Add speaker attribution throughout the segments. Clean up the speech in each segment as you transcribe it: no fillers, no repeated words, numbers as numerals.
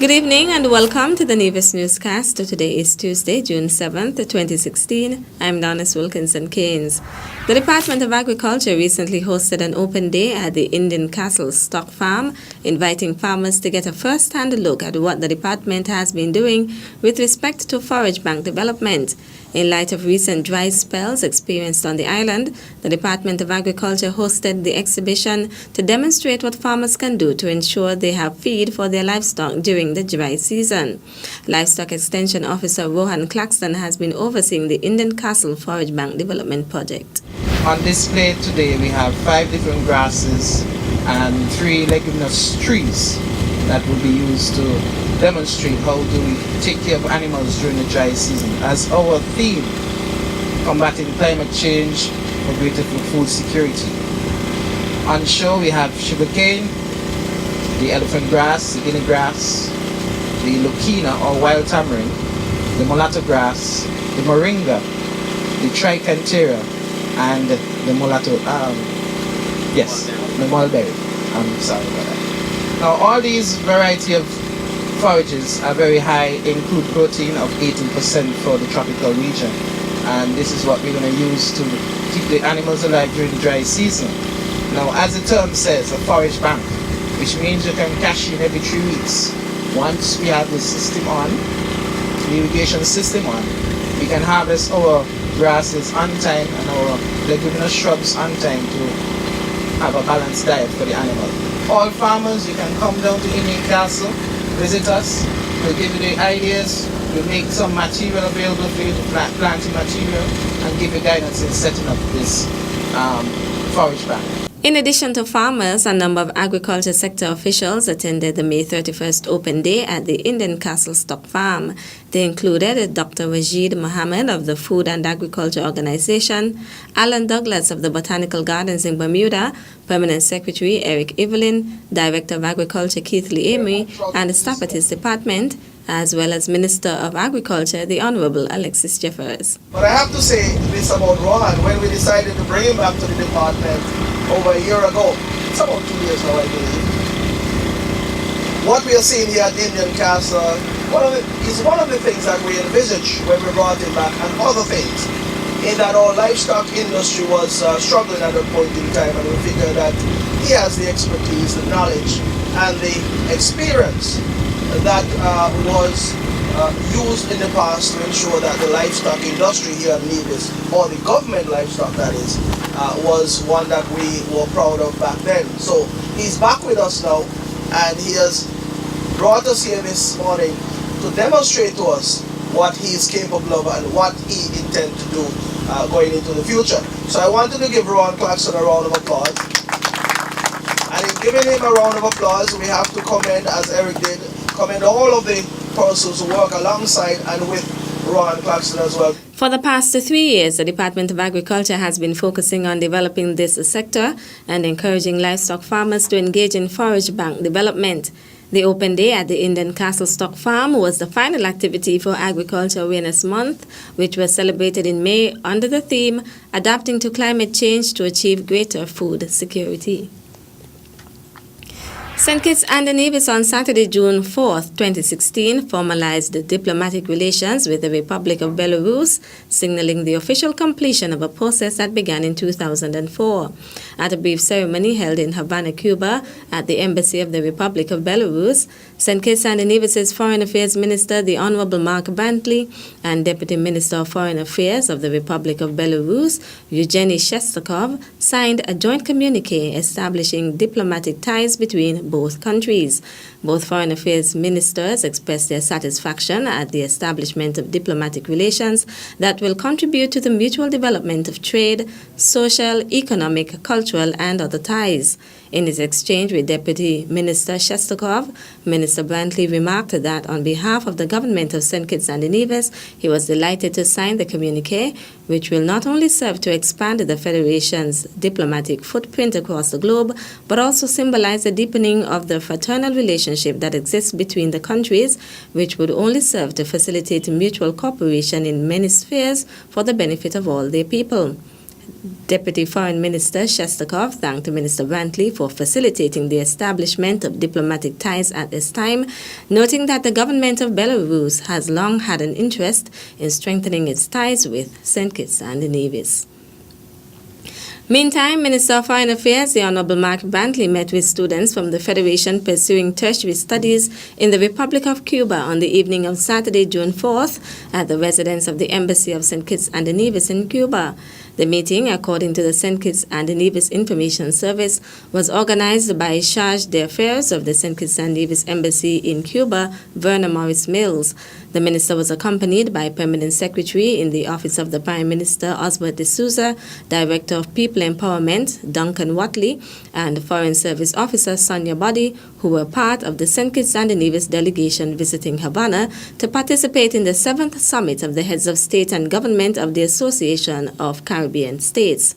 Speaker 1: Good evening and welcome to the Nevis Newscast. Today is Tuesday, June 7th, 2016. I'm Donis Wilkinson Keynes. The Department of Agriculture recently hosted an open day at the Indian Castle Stock Farm, inviting farmers to get a first-hand look at what the department has been doing with respect to forage bank development. In light of recent dry spells experienced on the island, the Department of Agriculture hosted the exhibition to demonstrate what farmers can do to ensure they have feed for their livestock during the dry season. Livestock Extension Officer Rohan Claxton has been overseeing the Indian Castle Forage Bank Development Project.
Speaker 2: On display today we have 5 different grasses and 3 leguminous trees that will be used to demonstrate how do we take care of animals during the dry season. As our theme, combating climate change for greater food security. On show we have sugarcane, the elephant grass, the guinea grass, the leucaena or wild tamarind, the mulatto grass, the moringa, the trichantera, and the mulatto, the mulberry. I'm sorry about that. Now all these variety of forages are very high in crude protein of 18% for the tropical region, and this is what we're going to use to keep the animals alive during the dry season. Now, as the term says, a forage bank, which means you can cash in every 3 weeks. Once we have the system on, the irrigation system on, we can harvest our grasses on time and our leguminous shrubs on time to have a balanced diet for the animal. All farmers, you can come down to Indian Castle, visit us, we'll give you the ideas, we'll make some material available for you to planting material and give you guidance in setting up this forage bank.
Speaker 1: In addition to farmers, a number of agriculture sector officials attended the May 31st open day at the Indian Castle Stock Farm. They included Dr. Rajid Mohammed of the Food and Agriculture Organization, Alan Douglas of the Botanical Gardens in Bermuda, Permanent Secretary Eric Evelyn, Director of Agriculture Keith Lee Amory, and the staff at his department, as well as Minister of Agriculture, the Honorable Alexis Jeffers.
Speaker 3: But I have to say this about Rohan. When we decided to bring him back to the department over a year ago, it's about 2 years now, I believe. What we are seeing here at Indian Castle is one of the things that we envisaged when we brought him back, and other things, in that our livestock industry was struggling at a point in time, and we figured that he has the expertise, the knowledge, and the experience that was used in the past to ensure that the livestock industry here in Nevis, or the government livestock that is, was one that we were proud of back then. So he's back with us now, and he has brought us here this morning to demonstrate to us what he is capable of and what he intends to do going into the future. So I wanted to give Rohan Claxton a round of applause. And in giving him a round of applause, we have to commend, as Eric did, commend all of the persons who work alongside and with Rohan Claxton as well.
Speaker 1: For the past 3 years, the Department of Agriculture has been focusing on developing this sector and encouraging livestock farmers to engage in forage bank development. The open day at the Indian Castle Stock Farm was the final activity for Agriculture Awareness Month, which was celebrated in May under the theme, Adapting to Climate Change to Achieve Greater Food Security. St. Kitts and Nevis on Saturday, June 4th, 2016, formalized diplomatic relations with the Republic of Belarus, signaling the official completion of a process that began in 2004. At a brief ceremony held in Havana, Cuba, at the Embassy of the Republic of Belarus, St. Kitts and Nevis's Foreign Affairs Minister, the Honorable Mark Bantley, and Deputy Minister of Foreign Affairs of the Republic of Belarus, Eugeny Shestakov, signed a joint communique establishing diplomatic ties between both countries. Both foreign affairs ministers expressed their satisfaction at the establishment of diplomatic relations that will contribute to the mutual development of trade, social, economic, cultural, and other ties. In his exchange with Deputy Minister Shestakov, Minister Brantley remarked that on behalf of the government of St. Kitts and Nevis, he was delighted to sign the communique, which will not only serve to expand the Federation's diplomatic footprint across the globe, but also symbolize the deepening of the fraternal relationship that exists between the countries, which would only serve to facilitate mutual cooperation in many spheres for the benefit of all their people. Deputy Foreign Minister Shestakov thanked Minister Brantley for facilitating the establishment of diplomatic ties at this time, noting that the government of Belarus has long had an interest in strengthening its ties with St. Kitts and Nevis. Meantime, Minister of Foreign Affairs, the Honorable Mark Brantley, met with students from the Federation pursuing tertiary studies in the Republic of Cuba on the evening of Saturday, June 4th, at the residence of the Embassy of St. Kitts and Nevis in Cuba. The meeting, according to the St. Kitts and Nevis Information Service, was organized by Charge d'Affaires of the St. Kitts and Nevis Embassy in Cuba, Verna Morris Mills. The minister was accompanied by Permanent Secretary in the Office of the Prime Minister, Osbert de Souza, Director of People Empowerment, Duncan Watley, and Foreign Service Officer, Sonia Boddy, who were part of the St. Kitts and Nevis delegation visiting Havana to participate in the 7th Summit of the Heads of State and Government of the Association of Caribbean States.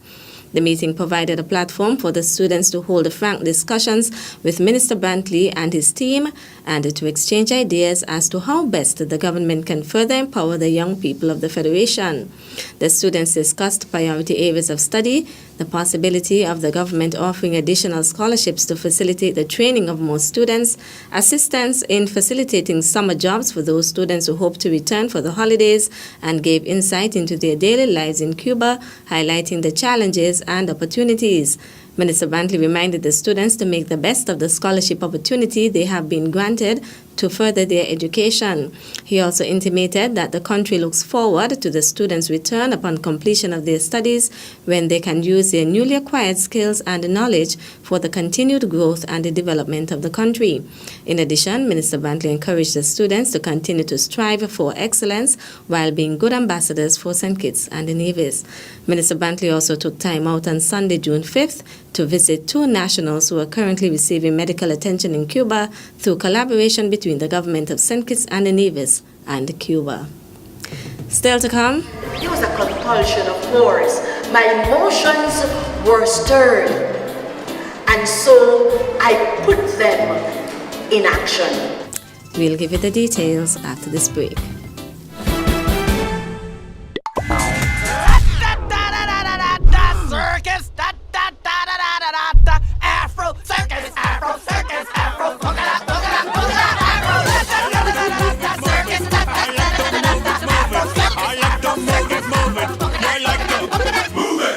Speaker 1: The meeting provided a platform for the students to hold frank discussions with Minister Brantley and his team and to exchange ideas as to how best the government can further empower the young people of the Federation. The students discussed priority areas of study, the possibility of the government offering additional scholarships to facilitate the training of more students, assistance in facilitating summer jobs for those students who hope to return for the holidays, and gave insight into their daily lives in Cuba, highlighting the challenges and opportunities. Minister Brantley reminded the students to make the best of the scholarship opportunity they have been granted to further their education. He also intimated that the country looks forward to the students' return upon completion of their studies, when they can use their newly acquired skills and knowledge for the continued growth and the development of the country. In addition, Minister Brantley encouraged the students to continue to strive for excellence while being good ambassadors for St. Kitts and Nevis. Minister Brantley also took time out on Sunday, June 5th, to visit 2 nationals who are currently receiving medical attention in Cuba through collaboration between the government of St. Kitts and Nevis and Cuba. Still to come.
Speaker 4: It was a compulsion of course. My emotions were stirred, and so I put them in action.
Speaker 1: We'll give you the details after this break.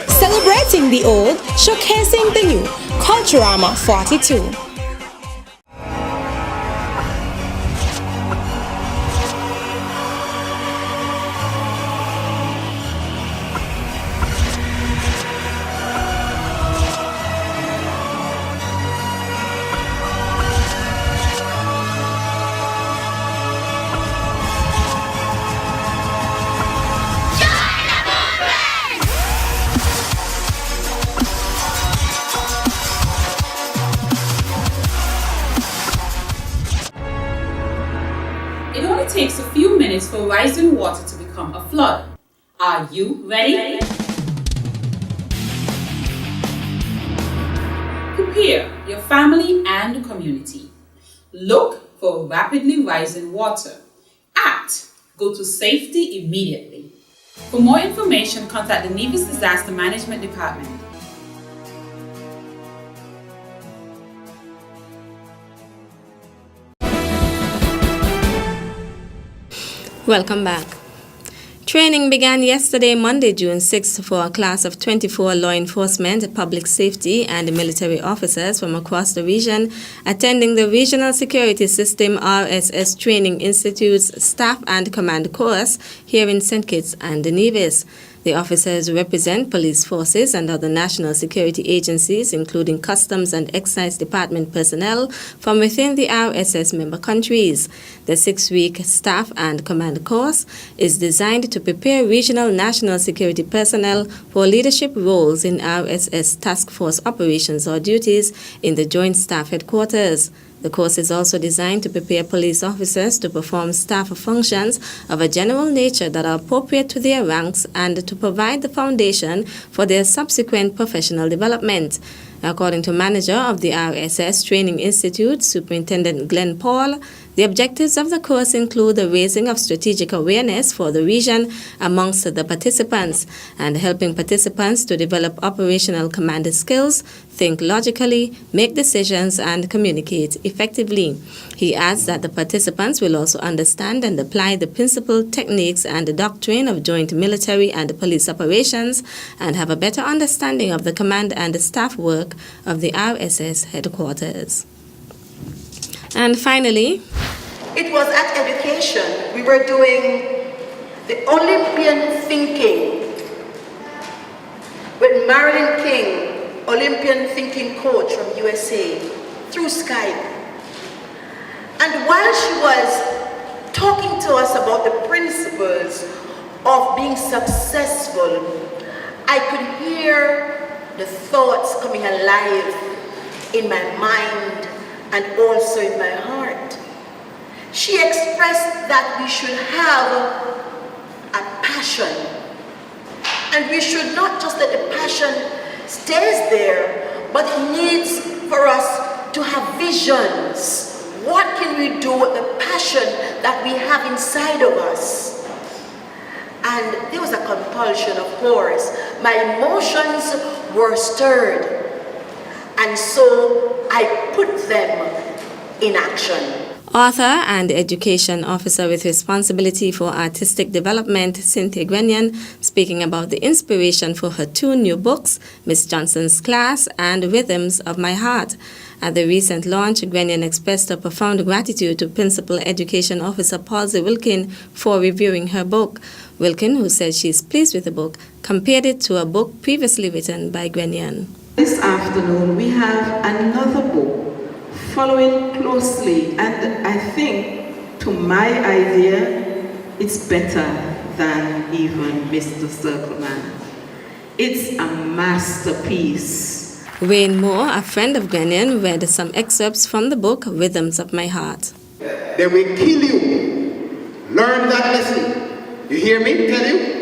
Speaker 5: Celebrating the old, showcasing the new. Culturama 42.
Speaker 6: It only takes a few minutes for rising water to become a flood. Are you ready? Prepare your family and community. Look for rapidly rising water. Act. Go to safety immediately. For more information, contact the Nevis Disaster Management Department.
Speaker 1: Welcome back. Training began yesterday, Monday, June 6th, for a class of 24 law enforcement, public safety, and military officers from across the region, attending the Regional Security System RSS Training Institute's Staff and Command course here in St. Kitts and Nevis. The officers represent police forces and other national security agencies, including Customs and Excise Department personnel from within the RSS member countries. The 6-week Staff and Command course is designed to prepare regional national security personnel for leadership roles in RSS task force operations or duties in the Joint Staff Headquarters. The course is also designed to prepare police officers to perform staff functions of a general nature that are appropriate to their ranks and to provide the foundation for their subsequent professional development. According to manager of the RSS Training Institute, Superintendent Glenn Paul, The objectives of the course include the raising of strategic awareness for the region amongst the participants and helping participants to develop operational command skills, think logically, make decisions, and communicate effectively. He adds that the participants will also understand and apply the principle, techniques, and the doctrine of joint military and police operations and have a better understanding of the command and the staff work of the RSS headquarters. And finally,
Speaker 4: it was at education. We were doing the Olympian thinking with Marilyn King, Olympian thinking coach from USA, through Skype. And while she was talking to us about the principles of being successful, I could hear the thoughts coming alive in my mind and also in my heart. She expressed that we should have a passion, and we should not just let the passion stay there, but it needs for us to have visions. What can we do with the passion that we have inside of us? And there was a compulsion, of course. My emotions were stirred, and so I put them in action.
Speaker 1: Author and Education Officer with responsibility for artistic development, Cynthia Gwenyan, speaking about the inspiration for her two new books, Miss Johnson's Class and Rhythms of My Heart. At the recent launch, Gwenyan expressed her profound gratitude to Principal Education Officer Palsy Wilkin for reviewing her book. Wilkin, who said she is pleased with the book, compared it to a book previously written by Gwenyan.
Speaker 7: This afternoon we have another book following closely, and I think, to my idea, it's better than even Mr. Circleman. It's a masterpiece.
Speaker 1: Wayne Moore, a friend of Gwenyan, read some excerpts from the book Rhythms of My Heart.
Speaker 8: They will kill you. Learn that lesson. You hear me tell you?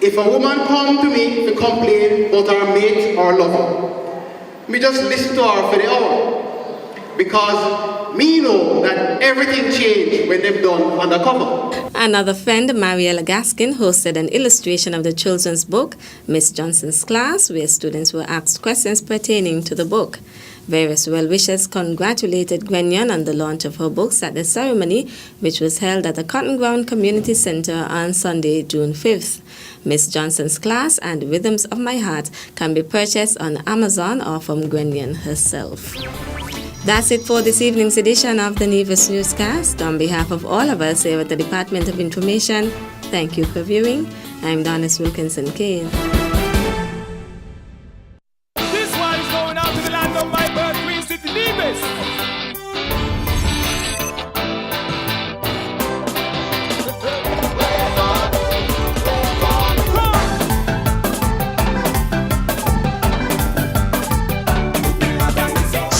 Speaker 8: If a woman come to me to complain about her mate or lover, me just listen to her for the hour. Because me know that everything changed when they've done undercover.
Speaker 1: Another friend, Mariella Gaskin, hosted an illustration of the children's book, Miss Johnson's Class, where students were asked questions pertaining to the book. Various well-wishers congratulated Gwenyan on the launch of her books at the ceremony, which was held at the Cotton Ground Community Center on Sunday, June 5th. Miss Johnson's Class and Rhythms of My Heart can be purchased on Amazon or from Gwenyan herself. That's it for this evening's edition of the Nevis Newscast. On behalf of all of us here at the Department of Information, thank you for viewing. I'm Donis Wilkinson Kane.
Speaker 9: This one is going out to the land of my birth, Queen City, Nevis.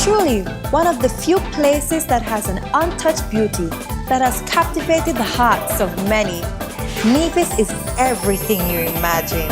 Speaker 10: Truly, one of the few places that has an untouched beauty that has captivated the hearts of many. Nevis is everything you imagine.